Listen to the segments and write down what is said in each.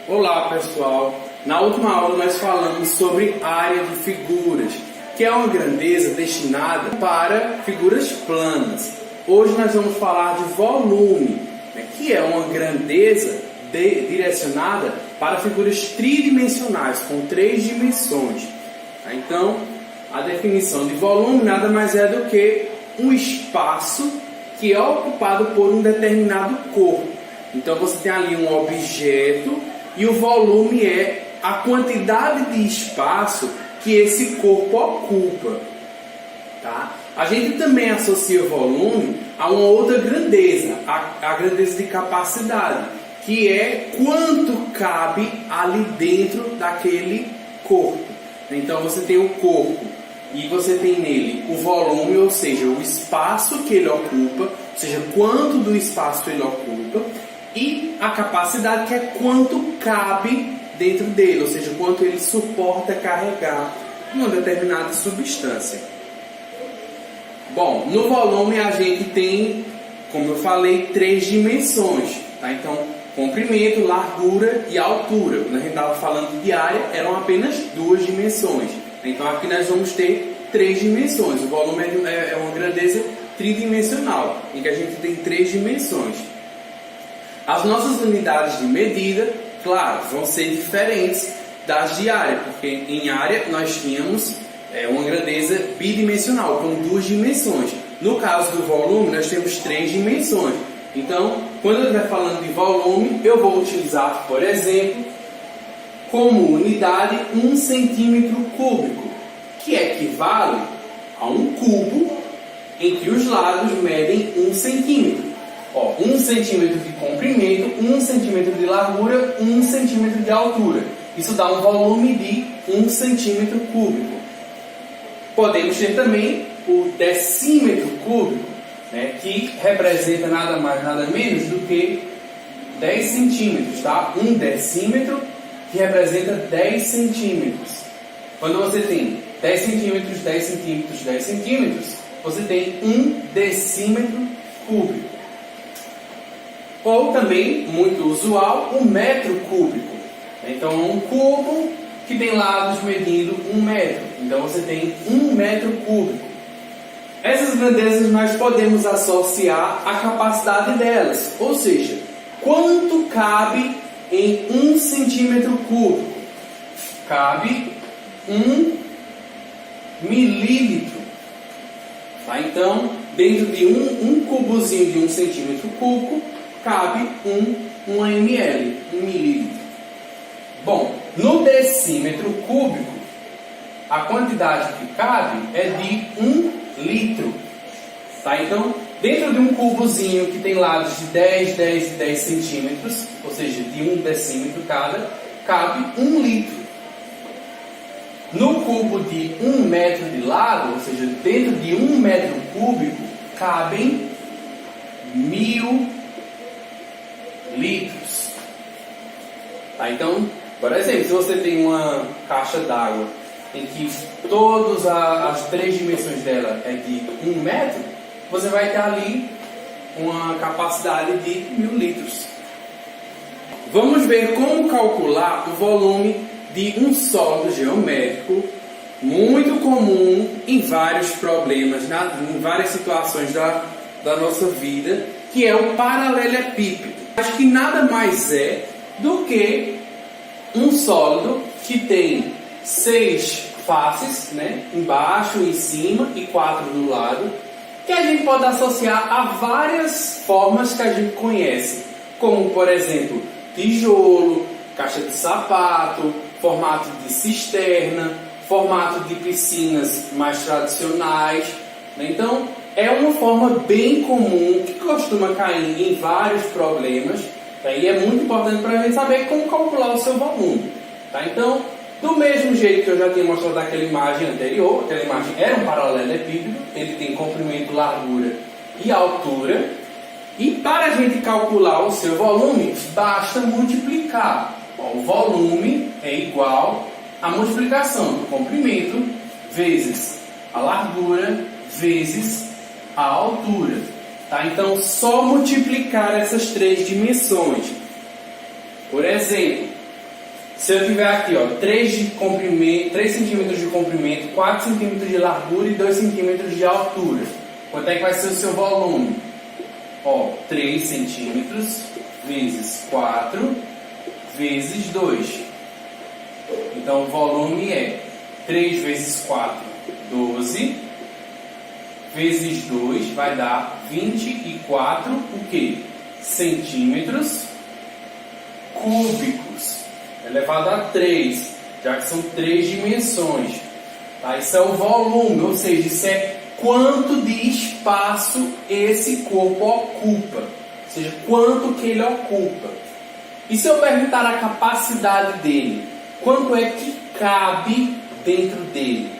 Olá pessoal, na última aula nós falamos sobre área de figuras, que é uma grandeza destinada para figuras planas. Hoje nós vamos falar de volume, que é uma grandeza direcionada para figuras tridimensionais, com 3 dimensões. Então, a definição de volume nada mais é do que um espaço que é ocupado por um determinado corpo. Então você tem ali um objeto e o volume é a quantidade de espaço que esse corpo ocupa. Tá? A gente também associa volume a uma outra grandeza, a grandeza de capacidade, que é quanto cabe ali dentro daquele corpo. Então você tem o corpo e você tem nele o volume, ou seja, o espaço que ele ocupa, ou seja, quanto do espaço ele ocupa, e a capacidade, que é quanto cabe dentro dele, ou seja, quanto ele suporta carregar uma determinada substância. Bom, no volume a gente tem, como eu falei, 3 dimensões. Tá? Então, comprimento, largura e altura. Quando a gente estava falando de área, eram apenas 2 dimensões. Então aqui nós vamos ter 3 dimensões. O volume é uma grandeza tridimensional, em que a gente tem 3 dimensões. As nossas unidades de medida, claro, vão ser diferentes das de área, porque em área nós tínhamos uma grandeza bidimensional, com 2 dimensões. No caso do volume, nós temos 3 dimensões. Então, quando eu estiver falando de volume, eu vou utilizar, por exemplo, como unidade 1 centímetro cúbico, que equivale a um cubo em que os lados medem 1 centímetro. 1 centímetro de comprimento, 1 centímetro de largura, 1 centímetro de altura. Isso dá um volume de 1 centímetro cúbico. Podemos ter também o decímetro cúbico, que representa nada mais, nada menos do que 10 centímetros. Tá? 1 decímetro que representa 10 centímetros. Quando você tem 10 centímetros, 10 centímetros, 10 centímetros, você tem 1 decímetro cúbico. Ou também, muito usual, um metro cúbico. Então, um cubo que tem lados medindo 1 metro. Então, você tem 1 metro cúbico. Essas grandezas nós podemos associar à capacidade delas. Ou seja, quanto cabe em 1 centímetro cúbico? Cabe 1 milímetro. Tá? Então, dentro de um cubozinho de 1 centímetro cúbico, cabe 1 ml, 1 milímetro. Bom, no decímetro cúbico, a quantidade que cabe é de 1 litro. Tá? Então, dentro de um cubozinho que tem lados de 10, 10 e 10 centímetros, ou seja, de 1 decímetro cada, cabe 1 litro. No cubo de 1 metro de lado, ou seja, dentro de 1 metro cúbico, cabem 1000 litros. Tá? Então, por exemplo, se você tem uma caixa d'água em que todas as 3 dimensões dela é de 1 metro, você vai ter ali uma capacidade de 1000 litros. Vamos ver como calcular o volume de um sólido geométrico, muito comum em vários problemas, em várias situações da nossa vida, que é o paralelepípedo. Acho que nada mais é do que um sólido que tem 6 faces, embaixo, em cima e 4 do lado, que a gente pode associar a várias formas que a gente conhece, como por exemplo tijolo, caixa de sapato, formato de cisterna, formato de piscinas mais tradicionais. Então é uma forma bem comum que costuma cair em vários problemas, tá? E é muito importante para a gente saber como calcular o seu volume. Tá? Então, do mesmo jeito que eu já tinha mostrado naquela imagem anterior, aquela imagem era um paralelepípedo, ele tem comprimento, largura e altura. E para a gente calcular o seu volume, basta multiplicar. O volume é igual à multiplicação do comprimento vezes a largura vezes a altura. Tá? Então, só multiplicar essas 3 dimensões. Por exemplo, Se eu tiver aqui, ó, 3 centímetros de comprimento, 4 centímetros de largura e 2 centímetros de altura, quanto é que vai ser o seu volume? Ó, 3 centímetros vezes 4 vezes 2. Então o volume é 3 vezes 4, 12, vezes 2 vai dar 24, o quê? Centímetros cúbicos, elevado a 3, já que são 3 dimensões. Tá? Isso é o volume, ou seja, isso é quanto de espaço esse corpo ocupa, ou seja, quanto que ele ocupa. E se eu perguntar a capacidade dele, quanto é que cabe dentro dele?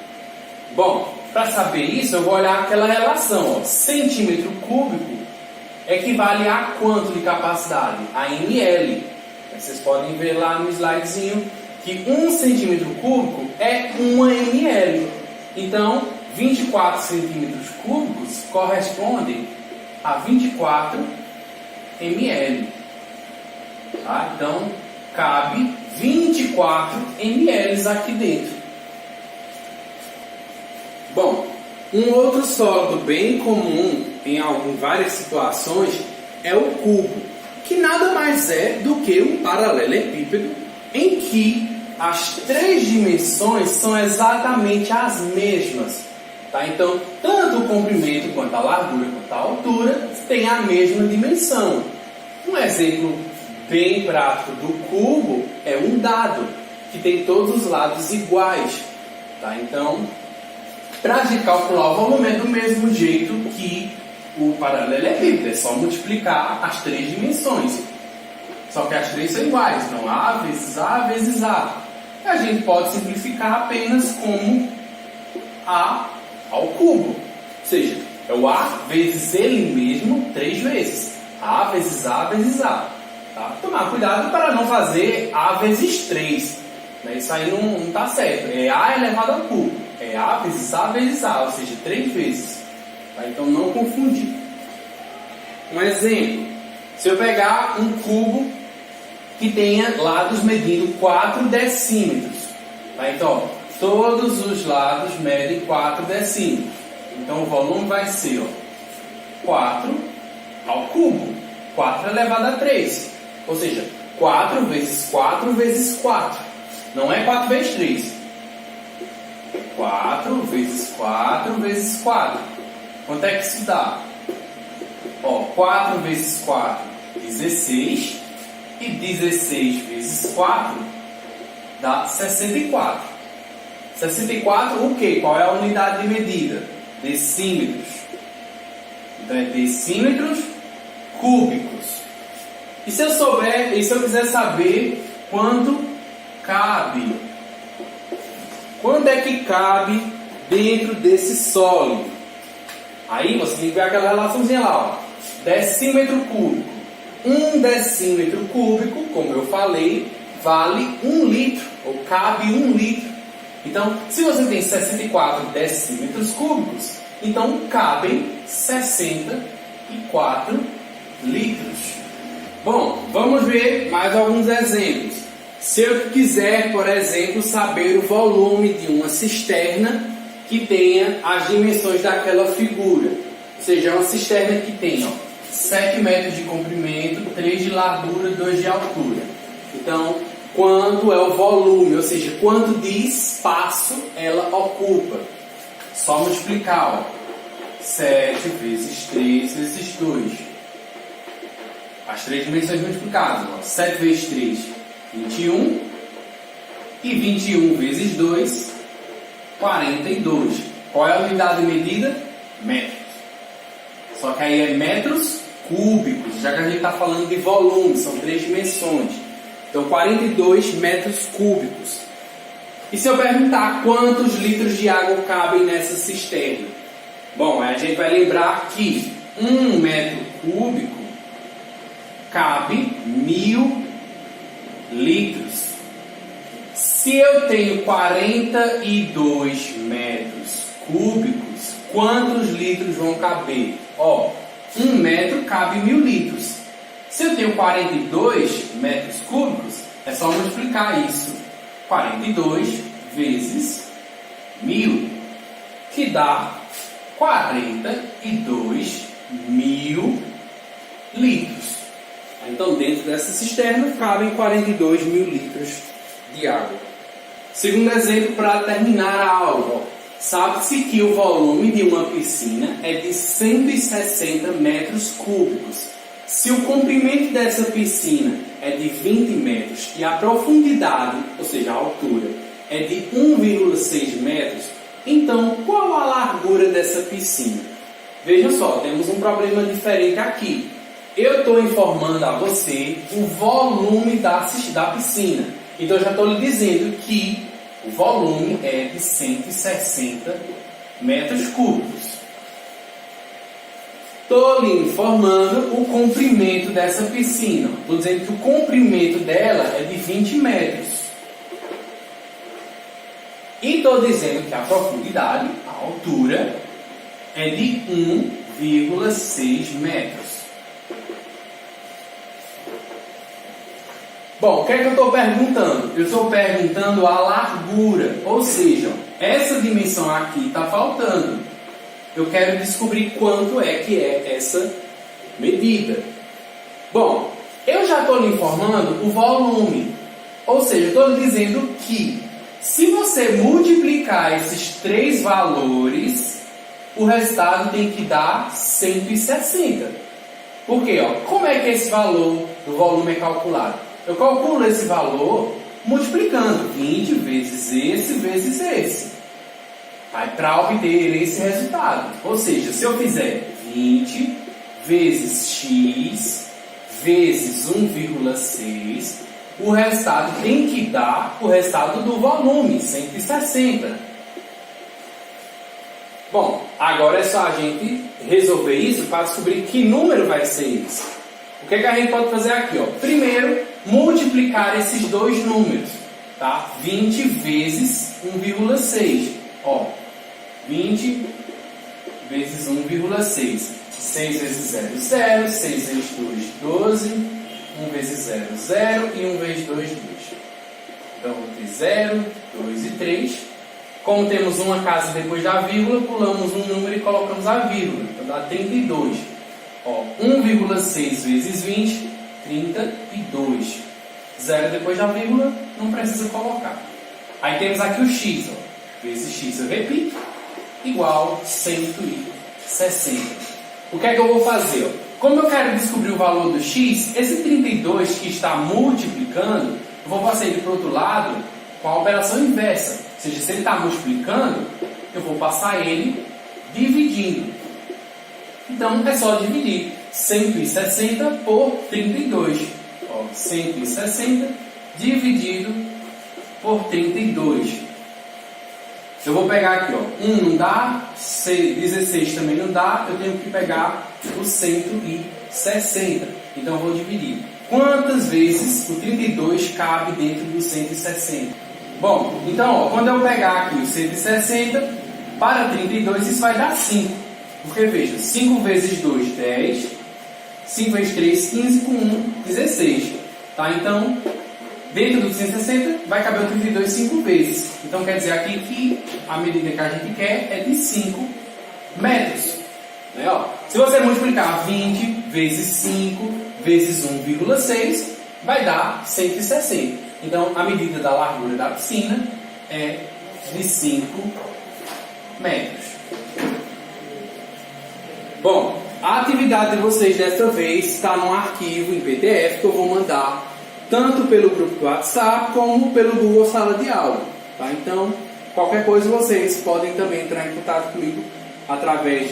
Bom, para saber isso, eu vou olhar aquela relação, ó, centímetro cúbico equivale a quanto de capacidade? A ml. Vocês podem ver lá no slidezinho que 1 centímetro cúbico é 1 ml. Então, 24 centímetros cúbicos correspondem a 24 ml. Tá? Então, cabe 24 ml aqui dentro. Bom, um outro sólido bem comum em várias situações é o cubo, que nada mais é do que um paralelepípedo em que as 3 dimensões são exatamente as mesmas. Tá? Então, tanto o comprimento quanto a largura quanto a altura têm a mesma dimensão. Um exemplo bem prático do cubo é um dado, que tem todos os lados iguais. Tá? Então, para a gente calcular o volume é do mesmo jeito que o paralelepípedo, é só multiplicar as 3 dimensões. Só que as 3 são iguais, então A vezes A vezes A. A gente pode simplificar apenas como A ao cubo. Ou seja, é o A vezes ele mesmo 3 vezes. A vezes A vezes A. Tá? Tomar cuidado para não fazer A vezes 3. Né? Isso aí não está certo. É A elevado ao cubo. É A vezes A vezes A, ou seja, 3 vezes. Tá? Então não confundir. Um exemplo. Se eu pegar um cubo que tenha lados medindo 4 decímetros. Tá? Então, ó, todos os lados medem 4 decímetros. Então o volume vai ser, ó, 4 ao cubo. 4 elevado a 3. Ou seja, 4 vezes 4 vezes 4. Não é 4 vezes 3. 4 vezes 4 vezes 4. Quanto é que isso dá? Ó, 4 vezes 4, 16. E 16 vezes 4 dá 64. 64 o quê? Qual é a unidade de medida? Decímetros. Então é decímetros cúbicos. E se eu quiser saber quanto cabe? Quanto é que cabe dentro desse sólido? Aí você tem que ver aquela relaçãozinha lá, ó. Decímetro cúbico. 1 decímetro cúbico, como eu falei, vale 1 litro, ou cabe 1 litro. Então, se você tem 64 decímetros cúbicos, então cabem 64 litros. Bom, vamos ver mais alguns exemplos. Se eu quiser, por exemplo, saber o volume de uma cisterna que tenha as dimensões daquela figura, ou seja, uma cisterna que tenha 7 metros de comprimento, 3 de largura, 2 de altura. Então, quanto é o volume, ou seja, quanto de espaço ela ocupa? Só multiplicar, ó. 7 vezes 3 vezes 2. As 3 dimensões multiplicadas, ó. 7 vezes 3, 21. E 21 vezes 2, 42. Qual é a unidade de medida? Metros. Só que aí é metros cúbicos, já que a gente está falando de volume, são 3 dimensões. Então, 42 metros cúbicos. E se eu perguntar quantos litros de água cabem nessa cisterna? Bom, a gente vai lembrar que 1 metro cúbico cabe 1000 litros. Se eu tenho 42 metros cúbicos, quantos litros vão caber? Ó, 1 metro cabe 1000 litros. Se eu tenho 42 metros cúbicos, É só multiplicar isso. 42 vezes 1000, que dá 42.000 litros. Então, dentro dessa cisterna cabem 42.000 litros de água. Segundo exemplo, para terminar a aula. Sabe-se que o volume de uma piscina é de 160 metros cúbicos. Se o comprimento dessa piscina é de 20 metros e a profundidade, ou seja, a altura, é de 1,6 metros, então qual a largura dessa piscina? Veja só, temos um problema diferente aqui. Eu estou informando a você o volume da piscina. Então eu já estou lhe dizendo que o volume é de 160 metros cúbicos. Estou lhe informando o comprimento dessa piscina. Estou dizendo que o comprimento dela é de 20 metros. E estou dizendo que a profundidade, a altura, é de 1,6 metros. Bom, o que é que eu estou perguntando? Eu estou perguntando a largura, ou seja, essa dimensão aqui está faltando. Eu quero descobrir quanto é que é essa medida. Bom, eu já estou lhe informando o volume, ou seja, estou lhe dizendo que se você multiplicar esses três valores, o resultado tem que dar 160. Por quê? Como é que esse valor do volume é calculado? Eu calculo esse valor multiplicando 20 vezes esse. Aí, para obter esse resultado. Ou seja, se eu fizer 20 vezes x vezes 1,6, o resultado tem que dar o resultado do volume, 160. Bom, agora é só a gente resolver isso para descobrir que número vai ser isso. O que a gente pode fazer aqui? Primeiro, multiplicar esses dois números. Tá? 20 vezes 1,6. 20 vezes 1,6. 6 vezes 0, 0. 6 vezes 2, 12. 1 vezes 0, 0. E 1 vezes 2, 2. Então, vou ter 0, 2 e 3. Como temos uma casa depois da vírgula, pulamos um número e colocamos a vírgula. Então, dá 32. 1,6 vezes 20, 32. 0 depois da vírgula, não precisa colocar. Aí temos aqui o x. Vezes x, eu repito, igual 160. O que é que eu vou fazer? Como eu quero descobrir o valor do x, esse 32 que está multiplicando, eu vou passar ele para o outro lado com a operação inversa. Ou seja, se ele está multiplicando, eu vou passar ele dividindo. Então, é só dividir 160 por 32. 160 dividido por 32. Eu vou pegar aqui, 1 não dá, 16 também não dá, eu tenho que pegar o 160. Então, eu vou dividir. Quantas vezes o 32 cabe dentro do 160? Bom, então, quando eu pegar aqui o 160, para 32, isso vai dar 5. Porque, veja, 5 vezes 2, 10. 5 vezes 3, 15, com 1, 16. Tá? Então, dentro do 160, vai caber o 32 5 vezes. Então, quer dizer aqui que a medida que a gente quer é de 5 metros. Né? Se você multiplicar 20 vezes 5 vezes 1,6, vai dar 160. Então, a medida da largura da piscina é de 5 metros. Bom, a atividade de vocês desta vez está num arquivo em PDF que eu vou mandar tanto pelo grupo do WhatsApp como pelo Google Sala de Aula. Tá? Então, qualquer coisa vocês podem também entrar em contato comigo através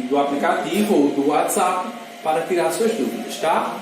do aplicativo ou do WhatsApp para tirar suas dúvidas. Tá?